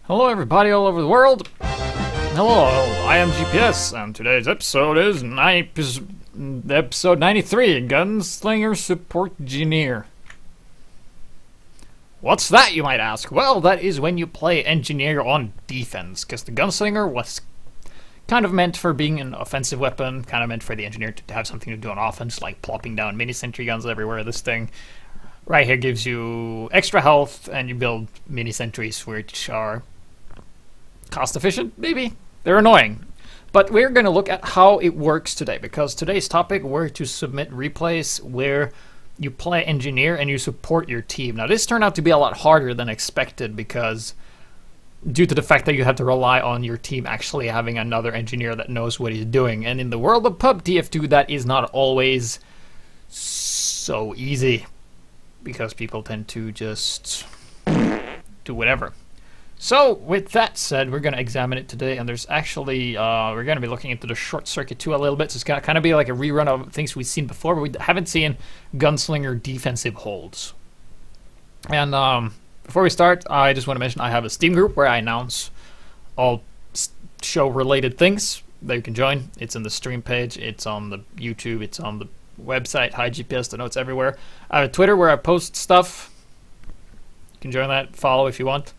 Hello everybody all over the world. Hello, I am GPS, and today's episode is episode 93, Gunslinger supportgineer. What's that, you might ask? Well, that is when you play engineer on defense, because the Gunslinger was kind of meant for being an offensive weapon, kind of meant for the engineer to have something to do on offense, like plopping down mini sentry guns everywhere. This thing right here gives you extra health, and you build mini sentries which are cost efficient, maybe? They're annoying. But we're going to look at how it works today, because today's topic, we're to submit replays where you play engineer and you support your team. Now this turned out to be a lot harder than expected, because due to the fact that you have to rely on your team actually having another engineer that knows what he's doing. And in the world of pub TF2, that is not always so easy, because people tend to just do whatever. So, with that said, we're going to examine it today, and there's actually, we're going to be looking into the short circuit too a little bit, so it's going to kind of be like a rerun of things we've seen before, but we haven't seen Gunslinger defensive holds. And before we start, I just want to mention I have a Steam group where I announce all show-related things that you can join. It's in the stream page, it's on the YouTube, it's on the website, HiGPS, the notes everywhere. I have a Twitter where I post stuff. You can join that, follow if you want.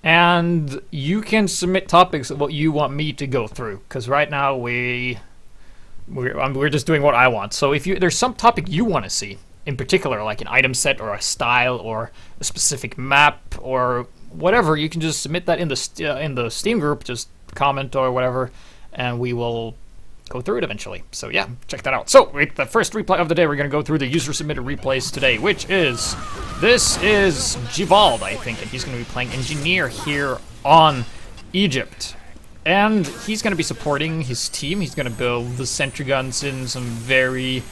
And you can submit topics of what you want me to go through, because right now we're just doing what I want. So if there's some topic you want to see in particular, like an item set or a style or a specific map or whatever, you can just submit that in the Steam group, just comment or whatever, and we will go through it eventually. So yeah, check that out. So with the first replay of the day, we're going to go through the user submitted replays today, which is, this is Givald, I think, and he's going to be playing engineer here on Egypt. And he's going to be supporting his team. He's going to build the sentry guns in some very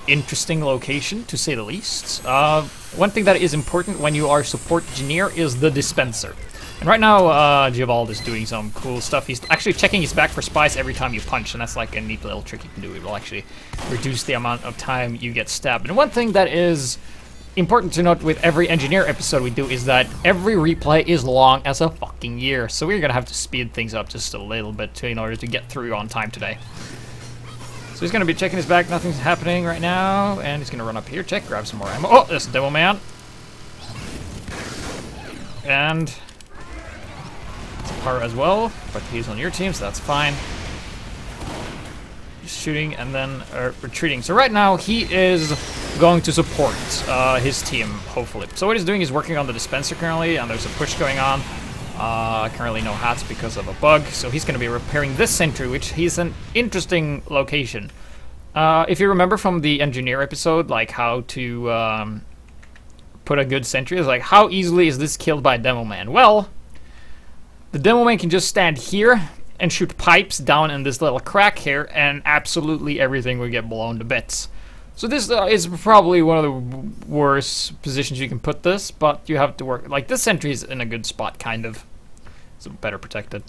interesting location, to say the least. One thing that is important when you are support engineer is the dispenser. And right now, Givald is doing some cool stuff. He's actually checking his back for spies every time you punch, and that's like a neat little trick you can do. It will actually reduce the amount of time you get stabbed. And one thing that is important to note with every engineer episode we do is that every replay is long as a fucking year. So we're gonna have to speed things up just a little bit in order to get through on time today. So he's gonna be checking his back, nothing's happening right now, and he's gonna run up here, check, grab some more ammo. Oh, there's a demo man. And Par as well, but he's on your team, so that's fine. He's shooting and then retreating. So right now he is going to support his team, hopefully. So what he's doing is working on the dispenser currently, and there's a push going on. Currently no hats because of a bug, so he's going to be repairing this sentry, which is an interesting location. If you remember from the engineer episode, like how to put a good sentry, is like how easily is this killed by a demo man? Well, the demo man can just stand here and shoot pipes down in this little crack here, and absolutely everything will get blown to bits. So this is probably one of the worst positions you can put this, but you have to work. Like, this sentry is in a good spot, kind of. It's better protected.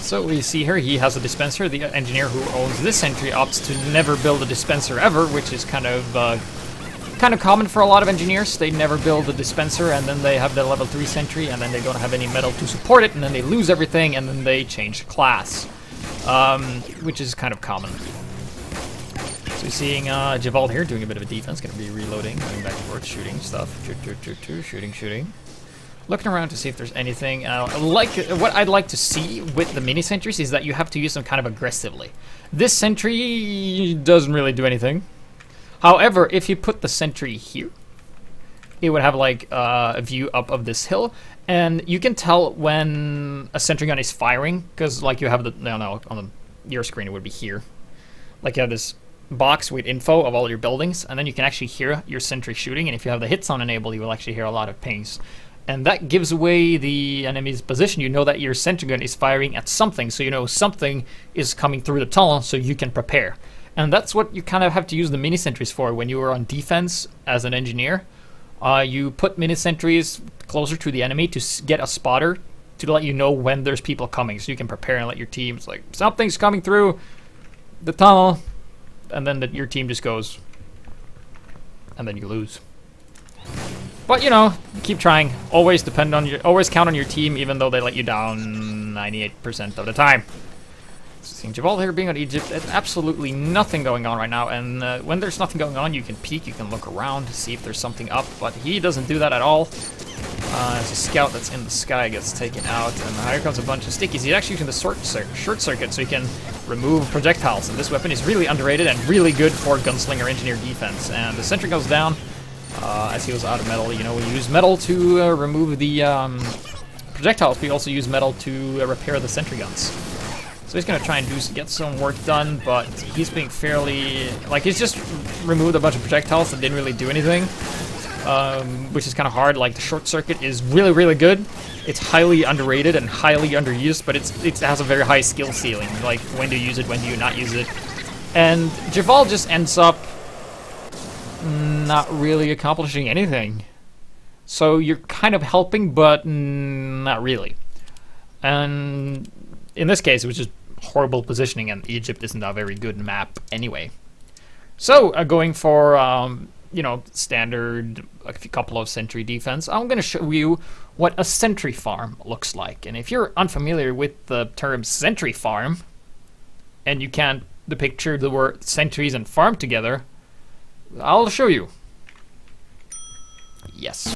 So we see here he has a dispenser. The engineer who owns this sentry opts to never build a dispenser ever, which is kind of common for a lot of engineers. They never build a dispenser, and then they have the level 3 sentry, and then they don't have any metal to support it, and then they lose everything, and then they change class, which is kind of common. So you're seeing Givald here doing a bit of a defense, going to be reloading, going back and forth, shooting stuff, shooting. Looking around to see if there's anything. What I'd like to see with the mini sentries is that you have to use them kind of aggressively. This sentry doesn't really do anything. However, if you put the sentry here, it would have like a view up of this hill, and you can tell when a sentry gun is firing, because like you have the, on your screen it would be here. Like you have this box with info of all your buildings, and then you can actually hear your sentry shooting, and if you have the hit sound enabled, you will actually hear a lot of pings. And that gives away the enemy's position. You know that your sentry gun is firing at something, so you know something is coming through the tunnel, so you can prepare. And that's what you kind of have to use the mini sentries for when you are on defense as an engineer. You put mini sentries closer to the enemy to get a spotter to let you know when there's people coming, so you can prepare and let your teams, like, something's coming through the tunnel, and then your team just goes, and then you lose. But you know, keep trying. Always always count on your team, even though they let you down 98% of the time. Seeing Javal here being on Egypt, there's absolutely nothing going on right now. And when there's nothing going on, you can peek, you can look around to see if there's something up. But he doesn't do that at all. As a scout that's in the sky gets taken out, and here comes a bunch of stickies. He's actually using the short circuit, so he can remove projectiles. And this weapon is really underrated and really good for Gunslinger Engineer defense. And the Sentry goes down. As he was out of metal, you know, we use metal to remove the projectiles. We also use metal to repair the sentry guns. So he's gonna try and get some work done, but he's being fairly, like, he's just removed a bunch of projectiles that didn't really do anything, which is kind of hard. Like, the short circuit is really, really good. It's highly underrated and highly underused, but it has a very high skill ceiling. Like, when do you use it, when do you not use it? And Javal just ends up not really accomplishing anything. So you're kind of helping, but not really. And in this case, it was just horrible positioning, and Egypt isn't a very good map anyway. So going for you know, standard, a couple of sentry defense, I'm going to show you what a sentry farm looks like. And if you're unfamiliar with the term sentry farm, and you can't picture the word sentries and farm together, I'll show you. Yes.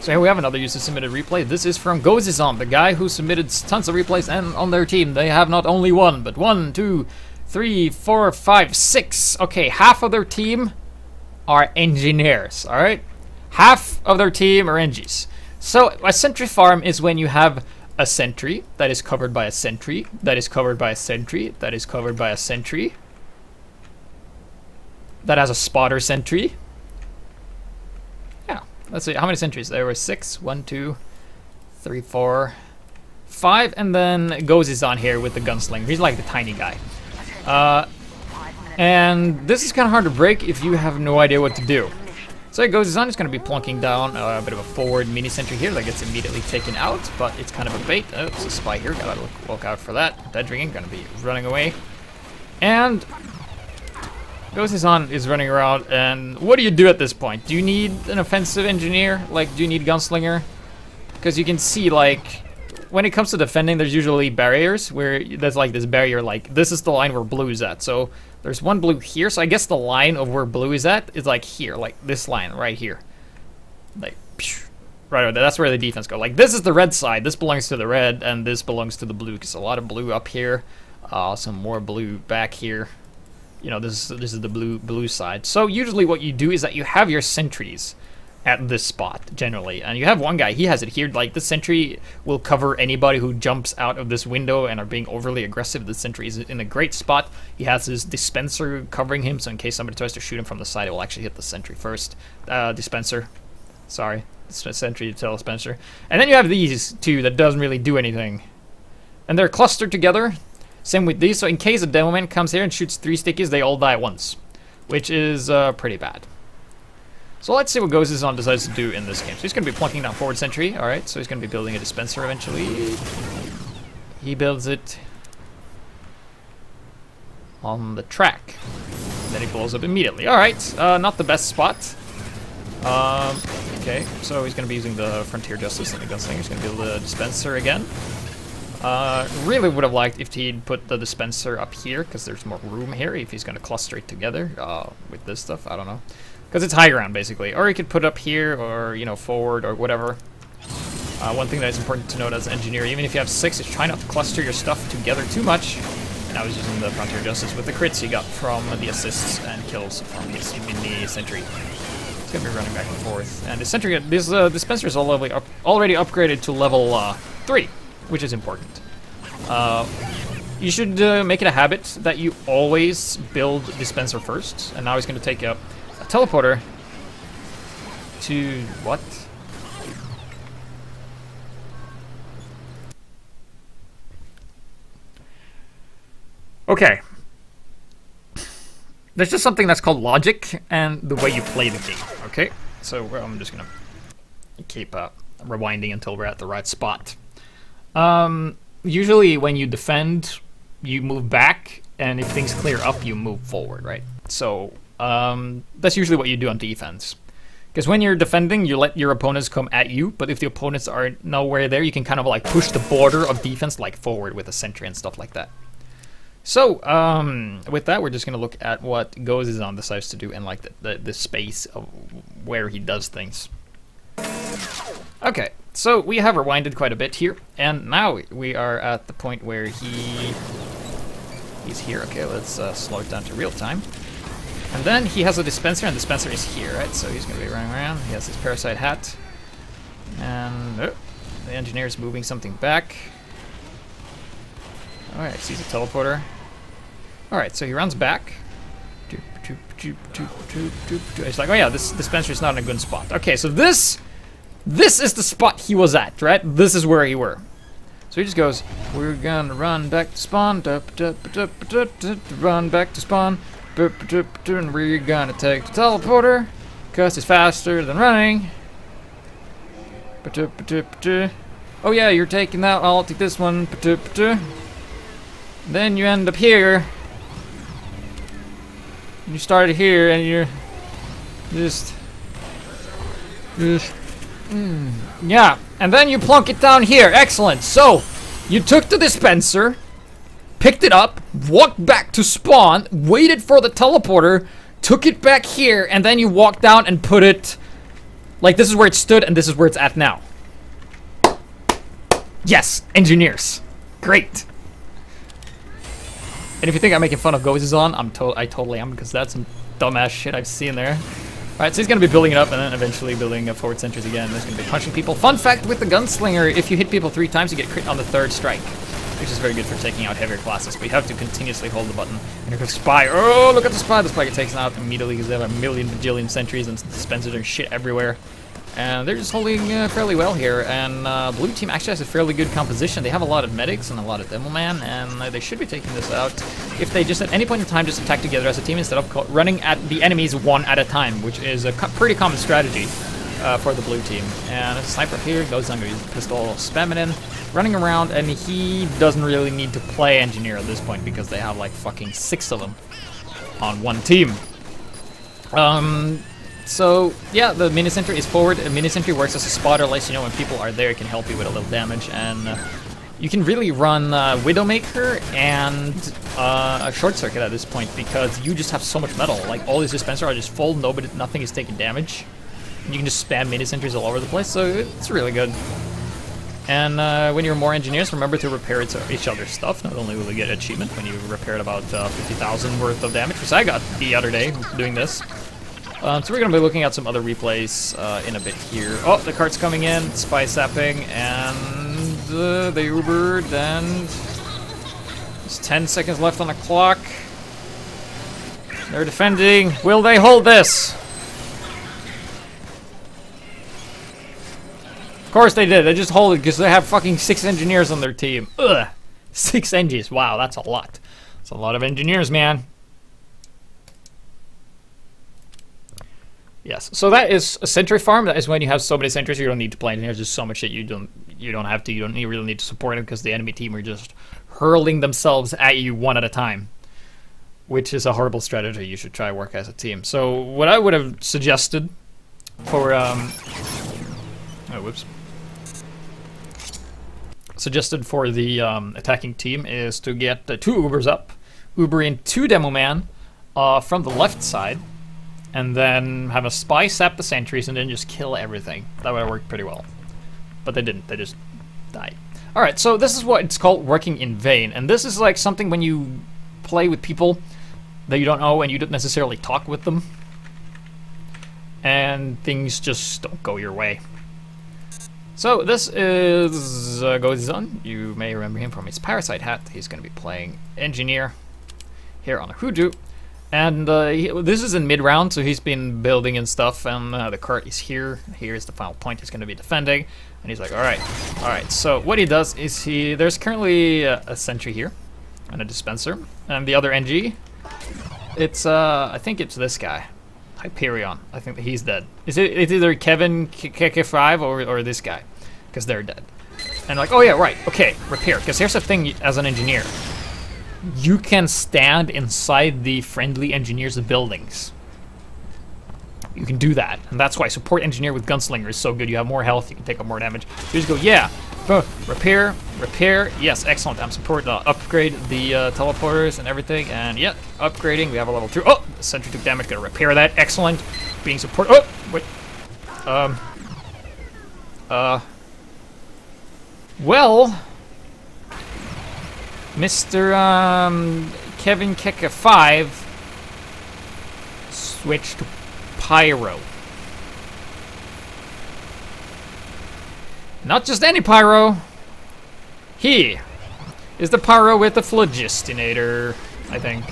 So here we have another user submitted replay. This is from Gozizon, the guy who submitted tons of replays, and on their team they have not only one, but 1, 2, 3, 4, 5, 6. Okay, half of their team are engineers, alright? Half of their team are engies. So a sentry farm is when you have a sentry that is covered by a sentry, that is covered by a sentry, that is covered by a sentry, that has a spotter sentry. Yeah, let's see, how many sentries? There were 6, 1, 2, 3, 4, 5, and then Gozizon here with the gunslinger. He's like the tiny guy. And this is kind of hard to break if you have no idea what to do. So Gozizon is going to be plunking down a bit of a forward mini sentry here that gets immediately taken out, but it's kind of a bait. Oh, it's a spy here, gotta look out for that. Dead ringing, gonna be running away. And Gozizon is running around, and what do you do at this point? Do you need an offensive engineer? Like, do you need Gunslinger? Because you can see, like, when it comes to defending, there's usually barriers where there's like this barrier, like, this is the line where blue is at. So there's one blue here, so I guess the line of where blue is at is like here, like this line right here. Like, right over there, that's where the defense go. Like, this is the red side, this belongs to the red, and this belongs to the blue, because a lot of blue up here, some more blue back here. You know, this is the blue side. So usually what you do is that you have your sentries at this spot, generally. And you have one guy, he has it here. Like, the sentry will cover anybody who jumps out of this window and are being overly aggressive. The sentry is in a great spot. He has his dispenser covering him, so in case somebody tries to shoot him from the side, it will actually hit the sentry first. Dispenser. Sorry. Sentry to dispenser. And then you have these two that doesn't really do anything. And they're clustered together. Same with these, so in case a demoman comes here and shoots 3 stickies, they all die at once, which is pretty bad. So let's see what Gozizon decides to do in this game. So he's going to be plunking down forward sentry, alright, so he's going to be building a dispenser eventually. He builds it on the track. Then he blows up immediately. Alright, not the best spot. Okay, so he's going to be using the Frontier Justice and the Gunslinger. He's going to build a dispenser again. Really would have liked if he'd put the dispenser up here, because there's more room here if he's going to cluster it together with this stuff. I don't know. Because it's high ground, basically. Or he could put up here, or, you know, forward, or whatever. One thing that is important to note as an engineer, even if you have 6, is try not to cluster your stuff together too much. And I was using the Frontier Justice with the crits he got from the assists and kills from his mini sentry. It's going to be running back and forth. And the sentry, this dispenser is already upgraded to level 3. Which is important. You should make it a habit that you always build dispenser first. And now he's going to take a teleporter to what? Okay. There's just something that's called logic and the way you play the game. Okay, so I'm just going to keep rewinding until we're at the right spot. Usually when you defend, you move back, and if things clear up, you move forward, right? So, that's usually what you do on defense. Because when you're defending, you let your opponents come at you, but if the opponents are nowhere there, you can kind of like push the border of defense like forward with a sentry and stuff like that. So, with that, we're just going to look at what Gunslinger decides to do and like the space of where he does things. Okay, so we have rewinded quite a bit here, and now we are at the point where he's here. Okay, let's slow it down to real time. And then he has a dispenser, and the dispenser is here, right? So he's going to be running around. He has his parasite hat. And the engineer is moving something back. Alright, sees a teleporter. Alright, so he runs back. He's like, oh yeah, this dispenser is not in a good spot. Okay, so this is the spot he was at, right? This is where he were. So he just goes, we're gonna run back to spawn, run back to spawn, and we're gonna take the teleporter, because it's faster than running. Oh yeah, you're taking that, I'll take this one. Then you end up here. You started here and you're just yeah, and then you plunk it down here. Excellent. So you took the dispenser, picked it up, walked back to spawn, waited for the teleporter, took it back here, and then you walked down and put it like this is where it stood and this is where it's at now. Yes, engineers. Great. And if you think I'm making fun of Gunslinger, I totally am, because that's some dumbass shit I've seen there. Alright, so he's going to be building it up and then eventually building up forward sentries again. There's going to be punching people. Fun fact with the Gunslinger, if you hit people 3 times, you get crit on the 3rd strike, which is very good for taking out heavier classes, but you have to continuously hold the button. And here goes Spy. Oh, look at the Spy. The Spy gets taken out immediately because they have a million bajillion sentries and dispensers and shit everywhere. And they're just holding fairly well here, and blue team actually has a fairly good composition. They have a lot of medics and a lot of demo man, and they should be taking this out if they just at any point in time just attack together as a team instead of running at the enemies one at a time, which is a pretty common strategy for the blue team. And a sniper here goes under his pistol, spamming in, running around, and he doesn't really need to play engineer at this point because they have like fucking 6 of them on one team. So, yeah, the mini sentry is forward. A mini sentry works as a spotter, lets you know when people are there, it can help you with a little damage, and you can really run Widowmaker and a short circuit at this point because you just have so much metal. Like, all these dispensers are just full, nothing is taking damage. You can just spam mini sentries all over the place, so it's really good. And when you're more engineers, remember to repair each other's stuff. Not only will you get an achievement when you repaired about 50,000 worth of damage, which I got the other day doing this. So we're going to be looking at some other replays in a bit here. Oh, the cart's coming in, spy sapping, and they Ubered, and there's 10 seconds left on the clock. They're defending. Will they hold this? Of course they did. They just hold it because they have fucking 6 engineers on their team. Ugh. 6 engies. Wow, that's a lot. That's a lot of engineers, man. Yes, so that is a sentry farm. That is when you have so many sentries you don't need to play engineers. There's so much that you don't have to. You don't really need to support them because the enemy team are just hurling themselves at you one at a time, which is a horrible strategy. You should try work as a team. So what I would have suggested for suggested for the attacking team is to get 2 Ubers up, Uber in 2 demo man from the left side. And then have a spy sap the sentries and then just kill everything. That would have worked pretty well. But they didn't. They just died. Alright, so this is what it's called working in vain. And this is like something when you play with people that you don't know and you don't necessarily talk with them. And things just don't go your way. So this is Gunslinger. You may remember him from his parasite hat. He's going to be playing engineer here on a Hoodoo. And this is in mid-round, so he's been building and stuff, and the cart is here. Here's the final point. He's going to be defending, and he's like, all right. So what he does is there's currently a sentry here, and a dispenser, and the other NG. It's I think it's this guy, Hyperion. I think that he's dead. It's either Kevin KK5 or this guy, because they're dead. And like, oh yeah, right, okay, repair. Because here's the thing, as an engineer. You can stand inside the friendly engineers' buildings you can do that. And that's why support engineer with Gunslinger is so good. You have more health, you can take up more damage. You just go, yeah, repair, yes, excellent. I'm support, upgrade the teleporters and everything, and yeah, upgrading. We have a level 2. Oh, the Sentry took damage, gotta repair that, excellent. Being support, oh, wait. Well, Mr. Kevin Keka 5 switched to Pyro. Not just any Pyro. He is the Pyro with the Phlogistinator, I think.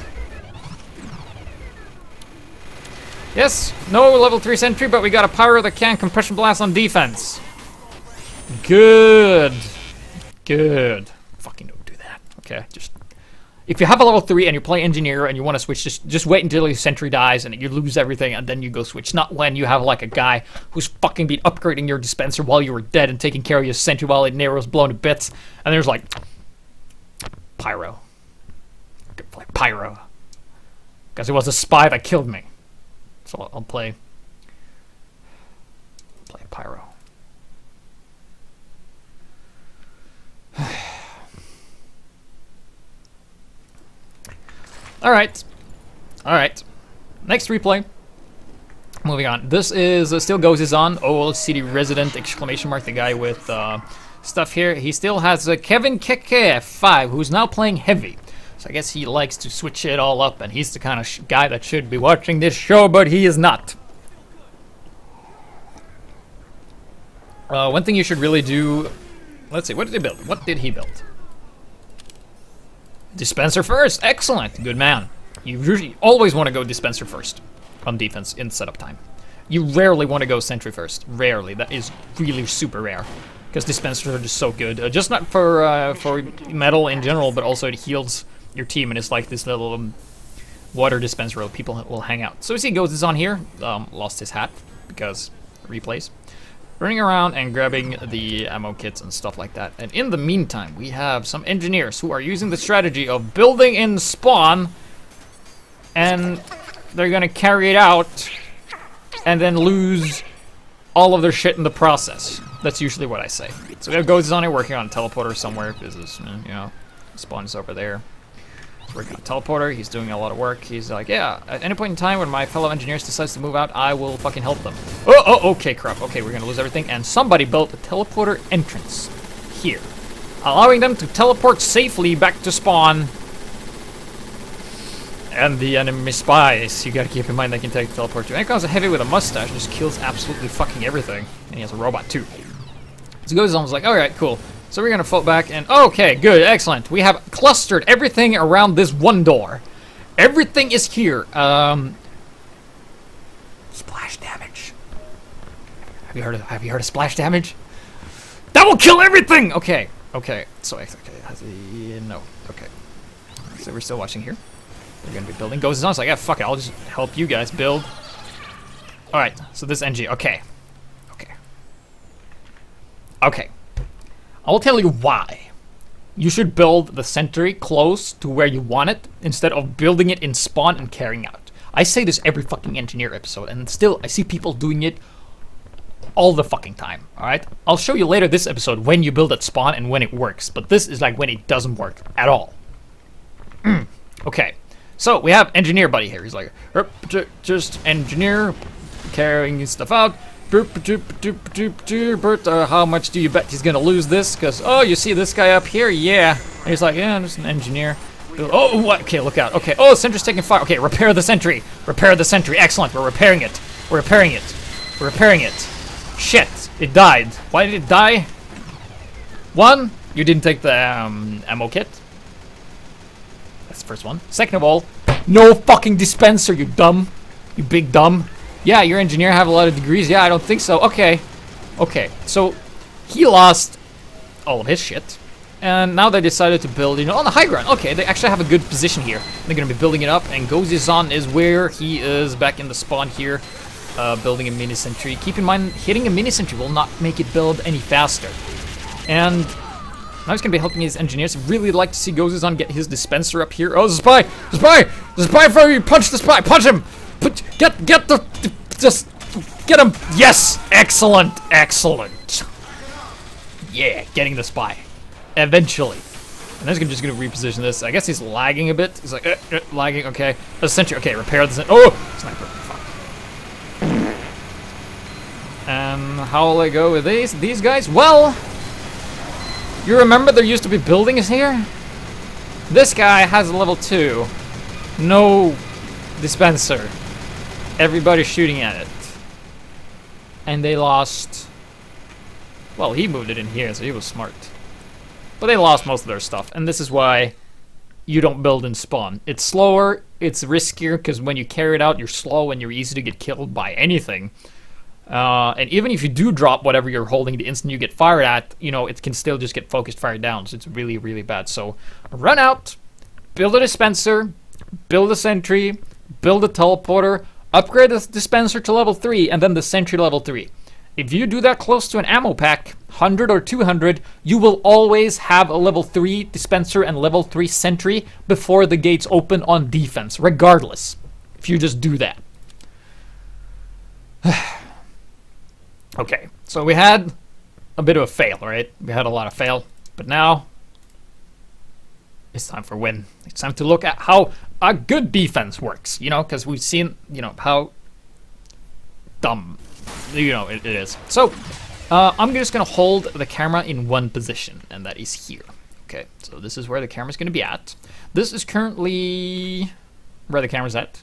Yes, no level 3 Sentry, but we got a Pyro that can compression blast on defense. Good. Good. Fucking don't do that. Okay, just... If you have a level 3 and you play Engineer and you want to switch, just wait until your Sentry dies and you lose everything and then you go switch. Not when you have like a guy who's fucking been upgrading your Dispenser while you were dead and taking care of your Sentry while it narrows blown to bits. And there's like... Pyro. Good play. Pyro. Because it was a spy that killed me. So I'll play Pyro. Alright. Alright. Next replay. Moving on. This is still Ghosts on. Old city resident, exclamation mark. The guy with stuff here. He still has Kevin Keke 5, who's now playing heavy. So I guess he likes to switch it all up, and he's the kind of guy that should be watching this show, but he is not. One thing you should really do... Let's see, what did he build? What did he build? Dispenser first! Excellent! Good man. You usually always want to go Dispenser first on defense in setup time. You rarely want to go Sentry first. Rarely. That is really super rare. Because Dispensers are just so good. Just not for metal in general, but also it heals your team, and it's like this little water dispenser where people will hang out. So we see Ghost is on here. Lost his hat because replays. Running around and grabbing the ammo kits and stuff like that. And in the meantime, we have some engineers who are using the strategy of building in spawn, and they're gonna carry it out and then lose all of their shit in the process. That's usually what I say. So we have Ghost on here working on a teleporter somewhere. This is, you know, spawn is over there. Working on a teleporter, he's doing a lot of work. He's like, yeah, at any point in time when my fellow engineers decides to move out, I will fucking help them. Oh, okay, crap. Okay, we're gonna lose everything. And somebody built a teleporter entrance here, allowing them to teleport safely back to spawn. And the enemy spies, you gotta keep in mind they can take the teleport too. And it comes a heavy with a mustache, just kills absolutely fucking everything. And he has a robot too. So Goes on was like, alright, cool. So we're gonna float back and okay, good, excellent. We have clustered everything around this one door. Everything is here. Splash damage. Have you heard of splash damage? That will kill everything. Okay. So no. Okay. So we're still watching here. We're gonna be building. Goes on. It's like, yeah, fuck it. I'll just help you guys build. All right. So this NG. Okay. I will tell you why. You should build the Sentry close to where you want it instead of building it in spawn and carrying out. I say this every fucking engineer episode, and still I see people doing it all the fucking time. All right. I'll show you later this episode when you build at spawn and when it works, but this is like when it doesn't work at all. Okay. So we have engineer buddy here. He's like, just engineer carrying stuff out. Bert, how much do you bet he's gonna lose this? Because, oh, you see this guy up here? Yeah. And he's like, yeah, I'm just an engineer. Oh, what? Okay, look out. Okay, oh, Sentry's taking fire. Okay, repair the Sentry. Repair the Sentry. Excellent, we're repairing it. We're repairing it. We're repairing it. Shit, it died. Why did it die? One, you didn't take the ammo kit. That's the first one. Second of all, no fucking dispenser, you dumb. You big dumb. Yeah, your engineer have a lot of degrees. Yeah, I don't think so. Okay. So he lost all of his shit, and now they decided to build, you know, on the high ground. Okay, they actually have a good position here. They're gonna be building it up, and Gozizan is where he is back in the spawn here, building a mini sentry. Keep in mind, hitting a mini sentry will not make it build any faster. And now he's gonna be helping his engineers. Really like to see Gozizan get his dispenser up here. Oh, the spy! The spy! The spy! For you! Punch the spy! Punch him! Get the just Get him! Yes! Excellent! Excellent! Yeah, getting the spy. Eventually. And I'm just gonna reposition this. I guess he's lagging a bit. He's like, lagging, okay. The Sentry, okay, repair the Sentry. Oh! Sniper, fuck. How will I go with these guys? Well, you remember there used to be buildings here? This guy has a level 2. No dispenser. Everybody's shooting at it. And they lost... Well, he moved it in here, so he was smart. But they lost most of their stuff, and this is why you don't build in spawn. It's slower, it's riskier, because when you carry it out, you're slow and you're easy to get killed by anything. And even if you do drop whatever you're holding the instant you get fired at, you know, it can still just get focused fire down, so it's really, really bad. So, run out, build a dispenser, build a sentry, build a teleporter, upgrade the dispenser to level 3, and then the sentry level 3. If you do that close to an ammo pack, 100 or 200, you will always have a level 3 dispenser and level 3 sentry before the gates open on defense, regardless. If you just do that. Okay, so we had a bit of a fail, right? We had a lot of fail, but now it's time for win. It's time to look at how a good defense works, you know, because we've seen, you know, how dumb, you know, it is. So, I'm just going to hold the camera in one position, and that is here. Okay, so this is where the camera's going to be at. This is currently where the camera's at.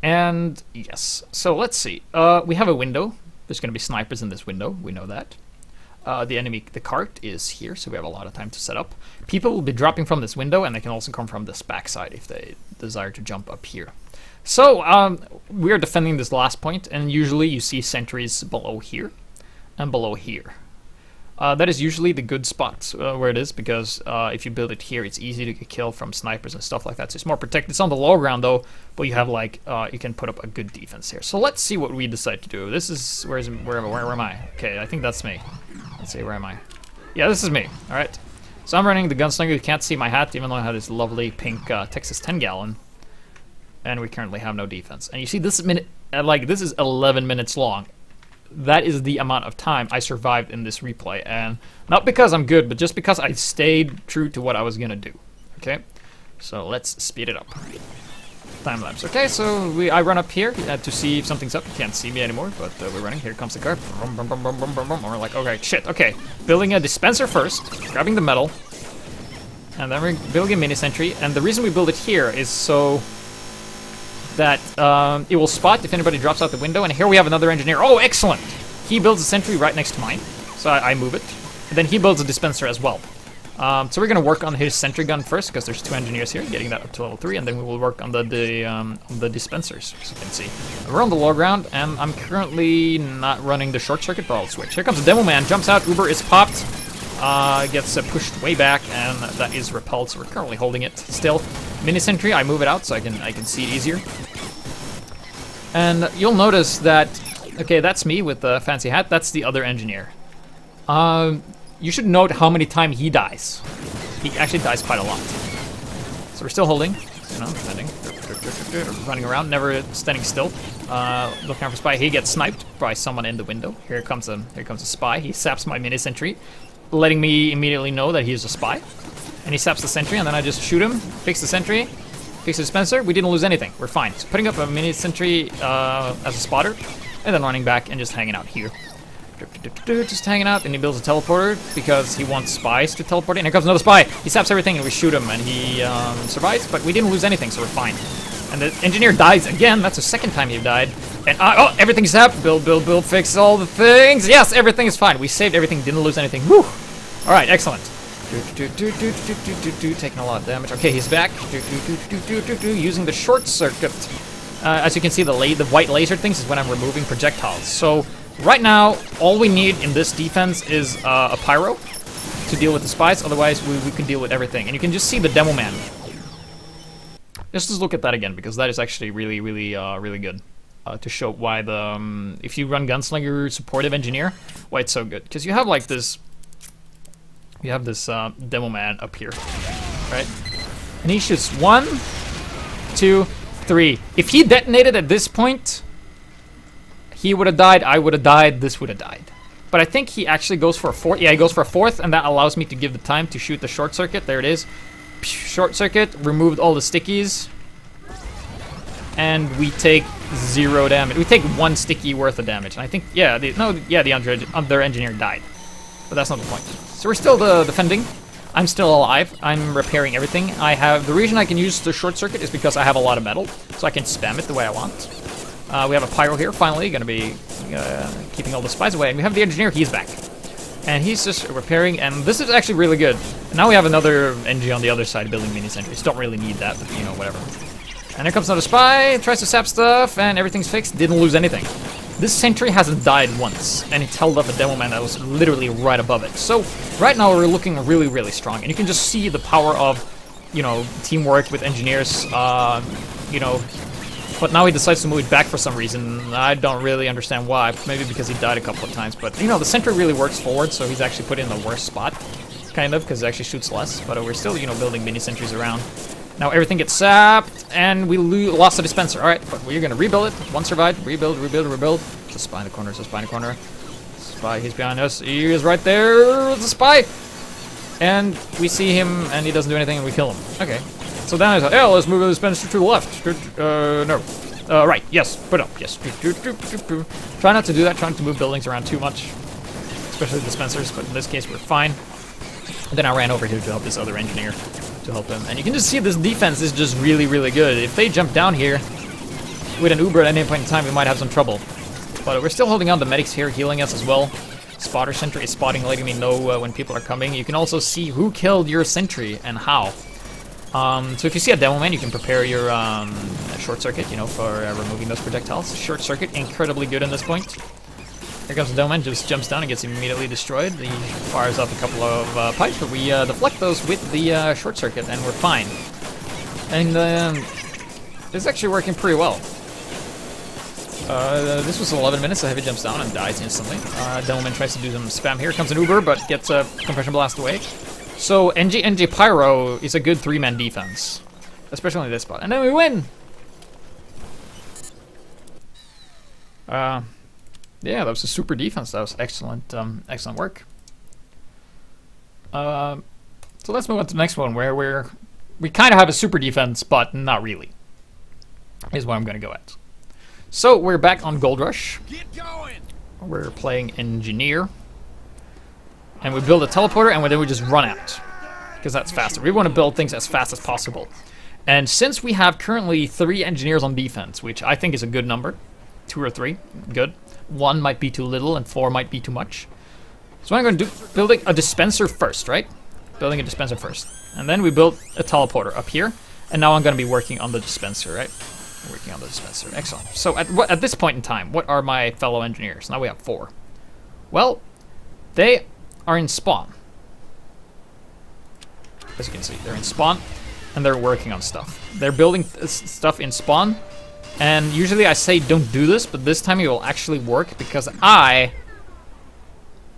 And, yes, so let's see. We have a window. There's going to be snipers in this window. We know that. The cart is here, so we have a lot of time to set up. People will be dropping from this window, and they can also come from this backside if they desire to jump up here. So, we are defending this last point, and usually you see sentries below here and below here. That is usually the good spot where it is, because if you build it here, it's easy to get killed from snipers and stuff like that, so it's more protected. It's on the low ground, though, but you have, like, you can put up a good defense here. So let's see what we decide to do. This is, where am I? Okay, I think that's me. Let's see, where am I? Yeah, this is me, alright. So I'm running the Gunslinger. You can't see my hat, even though I have this lovely pink Texas 10-gallon. And we currently have no defense. And you see this minute, like, this is 11 minutes long. That is the amount of time I survived in this replay, and not because I'm good, but just because I stayed true to what I was gonna do. Okay, so let's speed it up. Time lapse. Okay, so I run up here to see if something's up. You can't see me anymore, but we're running. Here comes the car. We're like, okay, shit. Okay, building a dispenser first, grabbing the metal, and then we're building a mini sentry. And the reason we build it here is so that it will spot if anybody drops out the window. And here we have another engineer. Oh, excellent! He builds a sentry right next to mine, so I move it. And then he builds a dispenser as well. So we're going to work on his sentry gun first, because there's 2 engineers here, getting that up to level 3, and then we will work on the dispensers, as you can see. We're on the low ground, and I'm currently not running the short circuit, but I'll switch. Here comes the demo man, jumps out, Uber is popped, gets pushed way back, and that is repelled, so we're currently holding it still. Mini sentry, I move it out so I can see it easier. And you'll notice that, okay, that's me with the fancy hat, that's the other engineer. You should note how many times he dies. He actually dies quite a lot. So we're still holding, you know, defending, running around, never standing still. Looking for spy. He gets sniped by someone in the window. Here comes a spy. He saps my mini sentry, letting me immediately know that he is a spy. And he saps the sentry, and then I just shoot him, fix the sentry, fix the dispenser. We didn't lose anything. We're fine. So putting up a mini sentry as a spotter, and then running back and just hanging out here. Just hanging out, and he builds a teleporter because he wants spies to teleport in. Here comes another spy. He saps everything, and we shoot him, and he survives, but we didn't lose anything, so we're fine. And the engineer dies again. That's the second time he died. And oh, everything's sapped. Build, fix all the things. Yes, everything is fine. We saved everything, didn't lose anything. Whew. All right, excellent. Taking a lot of damage. Okay, he's back. Using the short circuit. As you can see, the white laser things is when I'm removing projectiles. So right now, all we need in this defense is a pyro to deal with the spies. Otherwise, we can deal with everything. And you can just see the demo man. Let's just look at that again, because that is actually really, really good to show why the if you run Gunslinger supportive engineer, why it's so good. Because you have like this. You have this demo man up here, right? And he shoots 1, 2, 3. If he detonated at this point, he would have died, I would have died, this would have died. But I think he actually goes for a fourth. Yeah, he goes for a fourth, and that allows me to give the time to shoot the short circuit. There it is. Short circuit, removed all the stickies. And we take 0 damage. We take 1 sticky worth of damage. And I think, yeah, the other engineer died. But that's not the point. So we're still defending. I'm still alive. I'm repairing everything. The reason I can use the short circuit is because I have a lot of metal, so I can spam it the way I want. We have a pyro here, finally, gonna be keeping all the spies away. And we have the engineer, he's back. And he's just repairing, and this is actually really good. And now we have another NG on the other side building mini sentries. Don't really need that, but you know, whatever. And here comes another spy, tries to sap stuff, and everything's fixed. Didn't lose anything. This sentry hasn't died once, and it's held up a demo man that was literally right above it. So right now we're looking really, really strong, and you can just see the power of, you know, teamwork with engineers. You know, but now he decides to move it back for some reason. I don't really understand why. Maybe because he died a couple of times. But you know, the sentry really works forward, so he's actually put in the worst spot, kind of, because it actually shoots less. But we're still, you know, building mini sentries around. Now everything gets sapped, and we lost the dispenser. Alright, but we're gonna rebuild it. One survived. Rebuild, rebuild, rebuild. It's a spy in the corner, it's a spy in the corner. Spy, he's behind us. He is right there. It's a spy! And we see him, and he doesn't do anything, and we kill him. Okay. So then I thought, oh, let's move the dispenser to the left. No. Right, yes, put up, yes. Try not to do that, trying to move buildings around too much. Especially dispensers, but in this case we're fine. And then I ran over here to help this other engineer. To help him. And you can just see this defense is just really, really good. If they jump down here with an Uber at any point in time, we might have some trouble. But we're still holding on. The medics here healing us as well. Spotter Sentry is spotting, letting me know when people are coming. You can also see who killed your Sentry and how. So if you see a demo man, you can prepare your short circuit, you know, for removing those projectiles. Short circuit, incredibly good in this point. Here comes the dome man, just jumps down and gets immediately destroyed. He fires up a couple of pipes, but we deflect those with the short circuit, and we're fine. And it's actually working pretty well. This was 11 minutes, so Heavy jumps down and dies instantly. Dome man tries to do some spam. Here comes an Uber, but gets a compression blast away. So NG Pyro is a good 3-man defense, especially in this spot. And then we win! Yeah, that was a super defense. That was excellent, excellent work. So let's move on to the next one, where we kind of have a super defense, but not really. Is what I'm going to go at. So we're back on Gold Rush. Get going. We're playing Engineer, and we build a teleporter, and then we just run out because that's faster. We want to build things as fast as possible. And since we have currently 3 engineers on defense, which I think is a good number, 2 or 3, good. 1 might be too little and 4 might be too much. So what I'm going to do, building a dispenser first, right? Building a dispenser first. And then we build a teleporter up here. And now I'm going to be working on the dispenser, right? Working on the dispenser. Excellent. So at this point in time, what are my fellow engineers? Now we have 4. Well, they are in spawn. As you can see, they're in spawn and they're working on stuff. They're building stuff in spawn. And usually I say don't do this, but this time it will actually work because where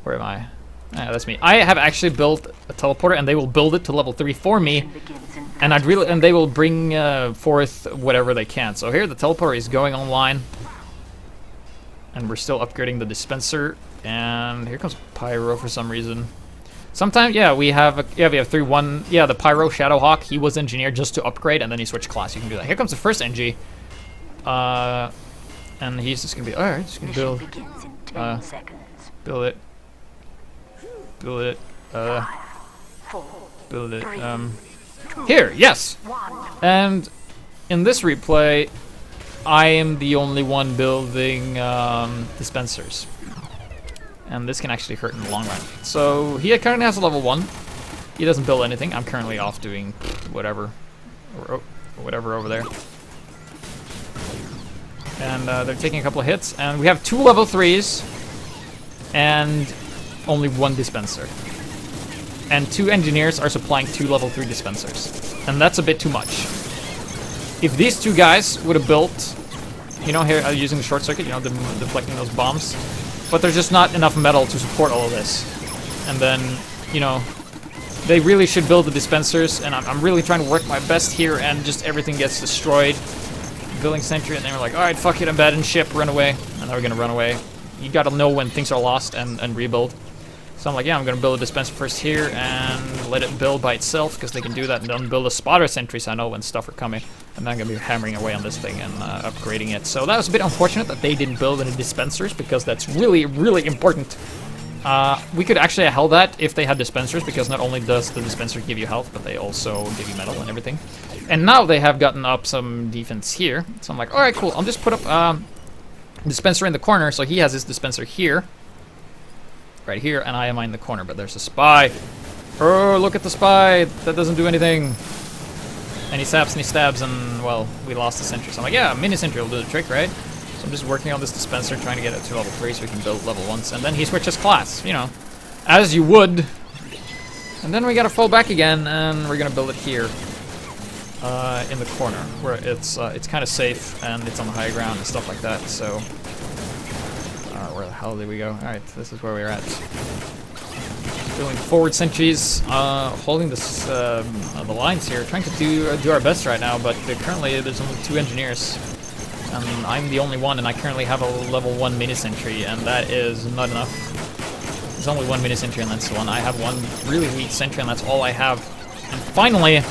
am I? Yeah, that's me. I have actually built a teleporter, and they will build it to level 3 for me, and they will bring forth whatever they can. So here the teleporter is going online, and we're still upgrading the dispenser. And here comes Pyro for some reason. Sometimes, yeah, we have 3-1. Yeah, the Pyro Shadowhawk. He was engineered just to upgrade, and then he switched class. You can do that. Here comes the first NG. And he's just gonna be alright. Just gonna build it, build it, build it. Here, yes. And in this replay, I am the only one building dispensers, and this can actually hurt in the long run. So he currently has a level 1. He doesn't build anything. I'm currently off doing whatever, or whatever over there. And they're taking a couple of hits, and we have 2 level 3s and only 1 dispenser. And 2 engineers are supplying 2 level 3 dispensers, and that's a bit too much. If these 2 guys would have built, you know, here using the short circuit, you know, deflecting those bombs, but there's just not enough metal to support all of this. And then, you know, they really should build the dispensers, and I'm really trying to work my best here, and just everything gets destroyed. building Sentry, and then we're like, alright, fuck it, abandon ship, run away. And now we're gonna run away. You gotta know when things are lost and rebuild. So I'm like, yeah, I'm gonna build a dispenser first here and let it build by itself, because they can do that, and then build a spotter sentry so I know when stuff are coming. And then I'm gonna be hammering away on this thing and upgrading it. So that was a bit unfortunate that they didn't build any dispensers, because that's really, really important. We could actually have held that if they had dispensers, because not only does the dispenser give you health, but they also give you metal and everything. And now they have gotten up some defense here. So I'm like, alright, cool, I'll just put up dispenser in the corner, so he has his dispenser here. Right here, and I am in the corner, but there's a spy. Oh, look at the spy! That doesn't do anything. And he stabs and he stabs, and, well, we lost the sentry. So I'm like, yeah, mini sentry will do the trick, right? So I'm just working on this dispenser, trying to get it to level 3 so we can build level 1s. And then he switches class, you know, as you would. And then we gotta fall back again, and we're gonna build it here. In the corner, where it's kind of safe, and it's on the high ground and stuff like that, so... where the hell did we go? Alright, this is where we're at. Building forward sentries, holding this, the lines here, trying to do our best right now, but currently there's only 2 engineers. And I'm the only one, and I currently have a level 1 mini sentry, and that is not enough. There's only 1 mini sentry, and that's the one. I have 1 really weak sentry, and that's all I have. And finally, I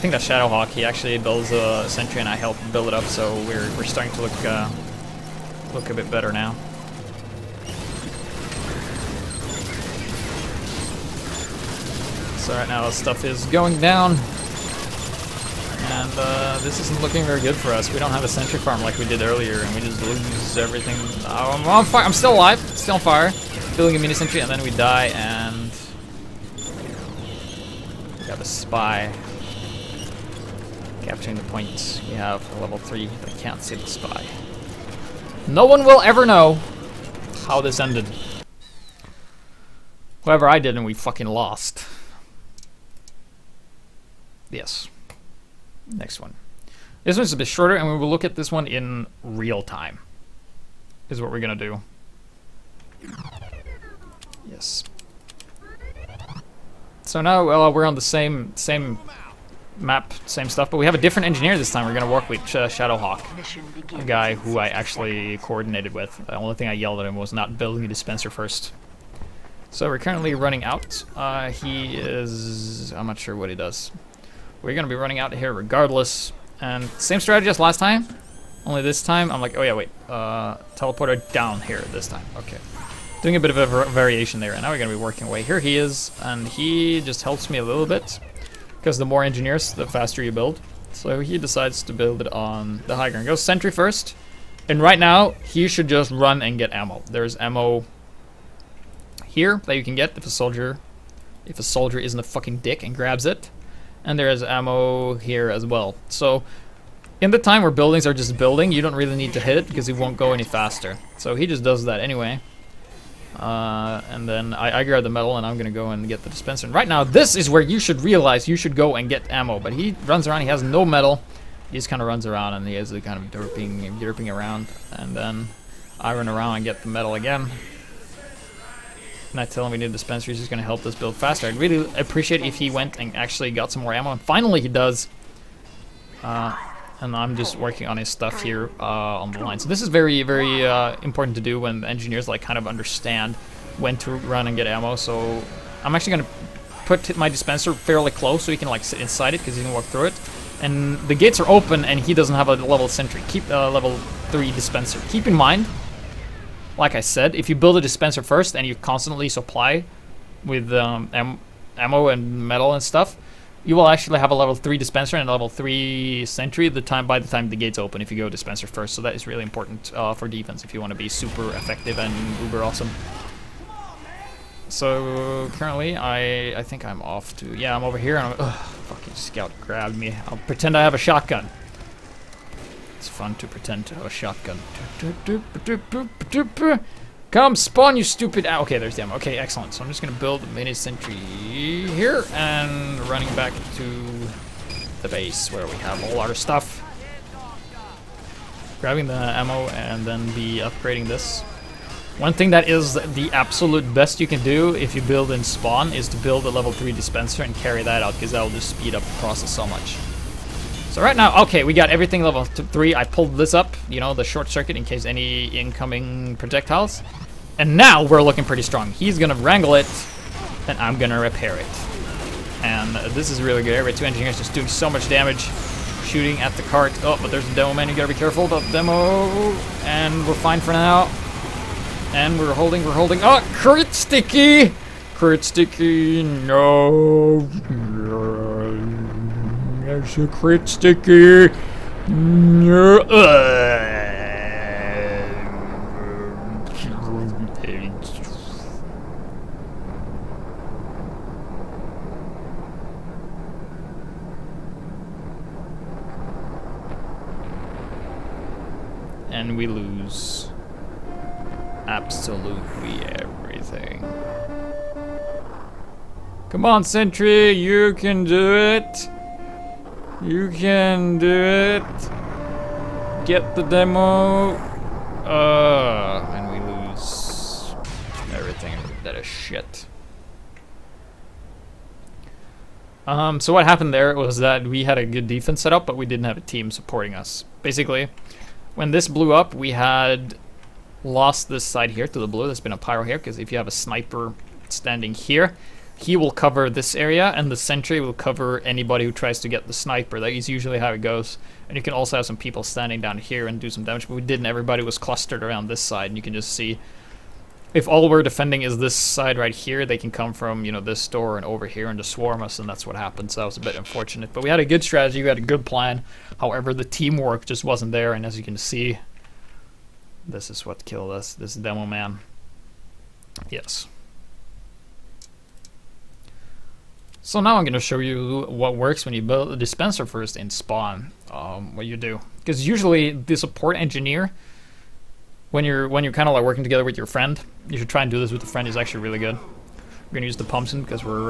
think that's Shadowhawk. He actually builds a sentry, and I help build it up, so we're starting to look a bit better now. So right now stuff is going down, and this isn't looking very good for us. We don't have a sentry farm like we did earlier, and we just lose everything. Oh, I'm on fire. I'm still alive, still on fire. Building a mini sentry, and then we die, and we have a spy. Capturing the point. We have a level 3 that can't see the spy. No one will ever know how this ended. However, I did, and we fucking lost. Yes. Next one. This one's a bit shorter, and we will look at this one in real time. Is what we're gonna do. Yes. So now we're on the same map, same stuff, but we have a different engineer this time. We're gonna work with Shadowhawk, a guy who I actually coordinated with. The only thing I yelled at him was not building a dispenser first. So we're currently running out. He is... I'm not sure what he does. We're gonna be running out here regardless. And same strategy as last time. Only this time, I'm like, oh yeah, wait. Teleporter down here this time. Okay. Doing a bit of a variation there. And now we're gonna be working away. Here he is, and he just helps me a little bit. Because the more engineers, the faster you build. So he decides to build it on the high ground. Goes sentry first. And right now, he should just run and get ammo. There's ammo here that you can get if a soldier isn't a fucking dick and grabs it. And there is ammo here as well. So in the time where buildings are just building, you don't really need to hit it because it won't go any faster. So he just does that anyway. And then I grab the metal, and I'm gonna go and get the dispenser. And right now, this is where you should realize you should go and get ammo. But he runs around, he has no metal. He just kind of runs around, and he is kind of derping around. And then I run around and get the metal again. And I tell him we need a dispenser, he's just going to help us build faster. I'd really appreciate if he went and actually got some more ammo, and finally he does. And I'm just working on his stuff here on the line. So this is very, very important to do when the engineers like kind of understand when to run and get ammo. So I'm actually going to put my dispenser fairly close so he can like sit inside it because he can walk through it. And the gates are open, and he doesn't have a level sentry. Keep level 3 dispenser. Keep in mind, like I said, if you build a dispenser first and you constantly supply with ammo and metal and stuff, you will actually have a level 3 dispenser and a level 3 sentry by the time the gates open if you go dispenser first. So that is really important for defense if you want to be super effective and uber awesome. So currently I think I'm off to... Yeah, I'm over here, and fucking scout grabbed me. I'll pretend I have a shotgun. It's fun to pretend to have a shotgun. Come spawn, you stupid... Okay, there's the ammo. Okay, excellent. So I'm just going to build a mini sentry here and running back to the base where we have all our stuff. Grabbing the ammo and then be upgrading this. One thing that is the absolute best you can do if you build in spawn is to build a level 3 dispenser and carry that out, because that will just speed up the process so much. So right now, okay, we got everything level 3. I pulled this up, you know, the short circuit in case any incoming projectiles. And now we're looking pretty strong. He's gonna wrangle it, and I'm gonna repair it. And this is really good. Every 2 engineers just doing so much damage, shooting at the cart. Oh, but there's a demo man. You gotta be careful about the demo. And we're fine for now. And we're holding. Oh, crit sticky! Crit sticky, no. There's a crit sticky. No. And we lose absolutely everything. Come on, Sentry, you can do it. You can do it. Get the demo. And we lose everything. That is shit. So what happened there was that we had a good defense set up, but we didn't have a team supporting us. Basically, when this blew up, we had lost this side here to the blue. There's been a pyro here, because if you have a sniper standing here, he will cover this area, and the sentry will cover anybody who tries to get the sniper. That is usually how it goes. And you can also have some people standing down here and do some damage, but we didn't. Everybody was clustered around this side, and you can just see if all we're defending is this side right here, they can come from, you know, this door and over here and just swarm us, and that's what happened. So that was a bit unfortunate. But we had a good strategy, we had a good plan. However, the teamwork just wasn't there, and as you can see, this is what killed us, this demo man. Yes. So now I'm going to show you what works when you build a dispenser first in spawn. What you do, because usually the support engineer, when you're kind of like working together with your friend, you should try and do this with a friend. He's actually really good. We're going to use the Pumpkin because we're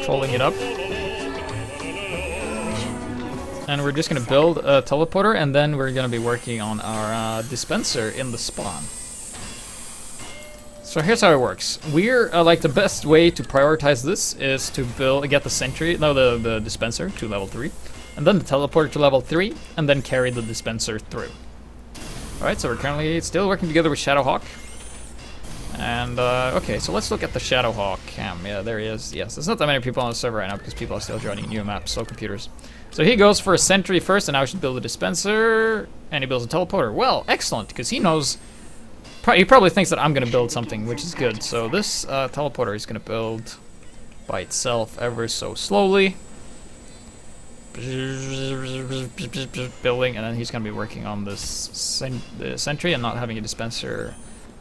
folding it up, and we're just going to build a teleporter, and then we're going to be working on our dispenser in the spawn. So here's how it works. We're like the best way to prioritize this is to get the sentry, no, the dispenser to level 3, and then the teleporter to level 3, and then carry the dispenser through. Alright, so we're currently still working together with Shadowhawk. And okay, so let's look at the Shadowhawk cam. Yeah, there he is. Yes, there's not that many people on the server right now because people are still joining new maps, slow computers. So he goes for a sentry first, and now we should build a dispenser, and he builds a teleporter. Well, excellent, because he knows. He probably thinks that I'm going to build something, which is good. So this teleporter is going to build by itself ever so slowly. Building, and then he's going to be working on this sentry and not having a dispenser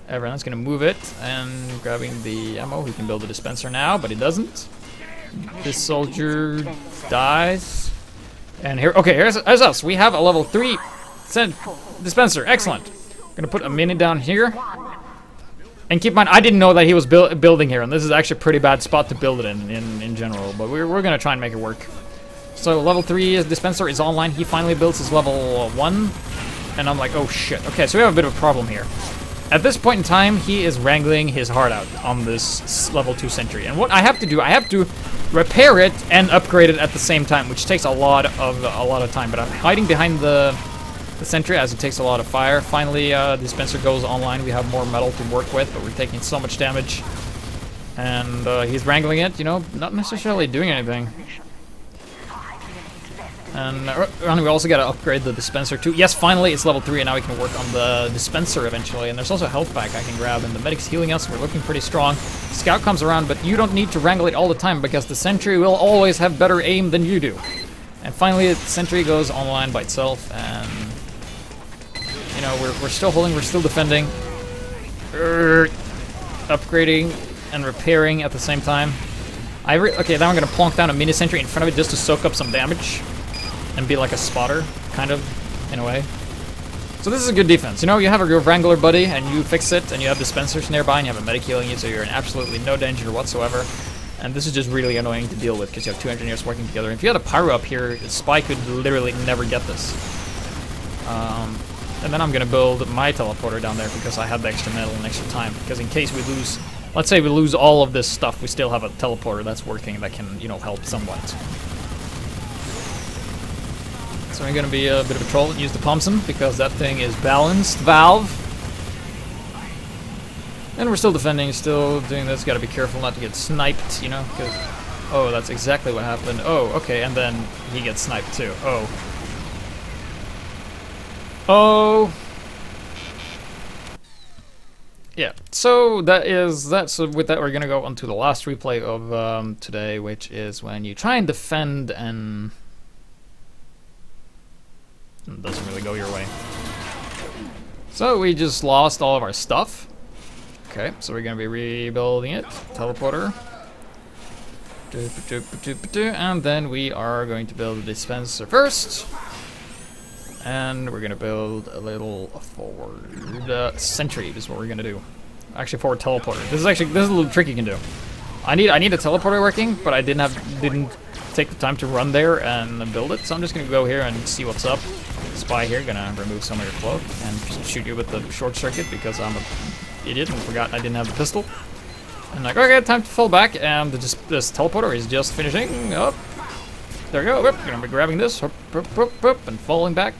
ever. And that's going to move it and grabbing the ammo. He can build a dispenser now, but he doesn't. This soldier dies. And here, okay, here's us. We have a level 3 dispenser. Excellent. Gonna put a mini down here, and keep in mind I didn't know that he was building here, and this is actually a pretty bad spot to build it in general, but we're gonna try and make it work. So level 3 dispenser is online. He finally builds his level 1, and I'm like, oh shit. Okay, so we have a bit of a problem here. At this point in time, he is wrangling his heart out on this level 2 sentry, and what I have to do, I have to repair it and upgrade it at the same time, which takes a lot of time. But I'm hiding behind the sentry as it takes a lot of fire. Finally, dispenser goes online. We have more metal to work with, but we're taking so much damage. And he's wrangling it, you know, not necessarily doing anything. And we also got to upgrade the dispenser too. Yes, finally it's level 3, and now we can work on the dispenser eventually. And there's also a health pack I can grab, and the medic's healing us. We're looking pretty strong. Scout comes around, but you don't need to wrangle it all the time because the sentry will always have better aim than you do. And finally, the sentry goes online by itself, and you know, we're still holding, we're still defending, upgrading and repairing at the same time. Okay, now I'm gonna plonk down a mini sentry in front of it just to soak up some damage and be like a spotter, kind of, in a way. So this is a good defense. You know, you have a wrangler buddy and you fix it, and you have dispensers nearby, and you have a medic healing you, so you're in absolutely no danger whatsoever. And this is just really annoying to deal with because you have 2 engineers working together. And if you had a pyro up here, Spy could literally never get this. And then I'm gonna build my teleporter down there because I have the extra metal and extra time. Because in case we lose, let's say we lose all of this stuff, we still have a teleporter that's working that can, you know, help somewhat. So I'm gonna be a bit of a troll and use the Thompson because that thing is balanced valve. And we're still defending, still doing this. Gotta be careful not to get sniped, you know, because oh, that's exactly what happened. Oh, okay, and then he gets sniped too. Oh. Oh. Yeah, so so with that we're gonna go on to the last replay of today, which is when you try and defend and it doesn't really go your way. So we just lost all of our stuff. Okay, so we're gonna be rebuilding it. Teleporter. And then we are going to build a dispenser first. And we're gonna build a little forward sentry. This is what we're gonna do. Actually, forward teleporter. This is a little trick you can do. I need a teleporter working, but I didn't take the time to run there and build it. So I'm just gonna go here and see what's up. Spy here, gonna remove some of your cloak and just shoot you with the short circuit because I'm an idiot and forgot I didn't have the pistol. And like, okay, time to fall back, and this teleporter is just finishing up. There we go. We're gonna be grabbing this, and falling back.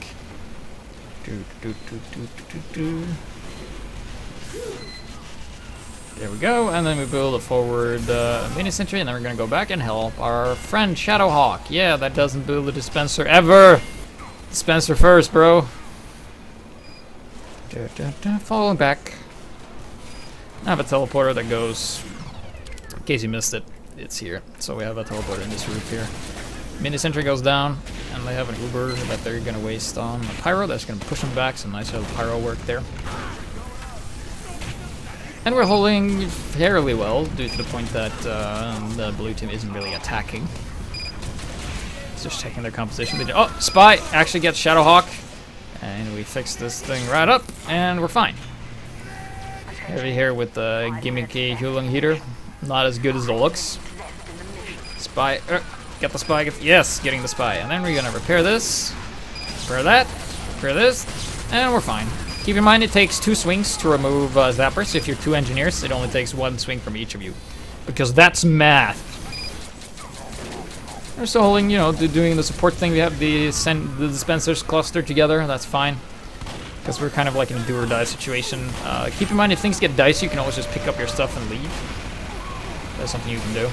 There we go, and then we build a forward mini sentry, and then we're gonna go back and help our friend Shadowhawk. Yeah, that doesn't build a dispenser ever. Dispenser first, bro. Falling back. I have a teleporter that goes. In case you missed it, it's here. So we have a teleporter in this roof here. Mini sentry goes down, and they have an Uber that they're gonna waste on a pyro. That's gonna push them back. Some nice little pyro work there. And we're holding fairly well due to the point that the blue team isn't really attacking. It's just checking their composition. Oh, spy actually gets Shadowhawk, and we fix this thing right up, and we're fine. Heavy here with the gimmicky Hulung heater, not as good as it looks. Spy. Get the spy, yes, getting the spy. And then we're gonna repair this, repair that, repair this, and we're fine. Keep in mind it takes 2 swings to remove zappers. If you're 2 engineers, it only takes 1 swing from each of you. Because that's math. We're still holding, you know, doing the support thing. We have the dispensers clustered together, that's fine. Because we're kind of like in a do or die situation. Keep in mind if things get dicey, you can always just pick up your stuff and leave. That's something you can do.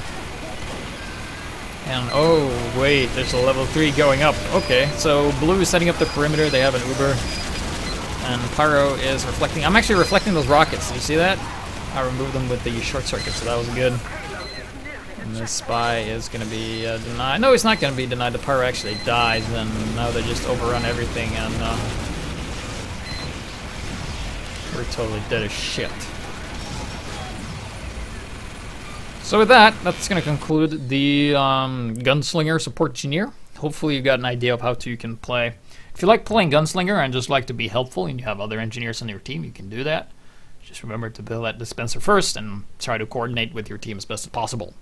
And oh wait, there's a level 3 going up. Okay, so blue is setting up the perimeter. They have an Uber, and pyro is reflecting. I'm actually reflecting those rockets. Did you see that? I removed them with the short circuit, so that was good. And this spy is going to be denied. No, he's not going to be denied. The pyro actually dies, and now they just overrun everything, and we're totally dead as shit. So with that, that's going to conclude the Gunslinger supportgineer. Hopefully you got an idea of how you can play. If you like playing Gunslinger and just like to be helpful and you have other engineers on your team, you can do that. Just remember to build that dispenser first and try to coordinate with your team as best as possible.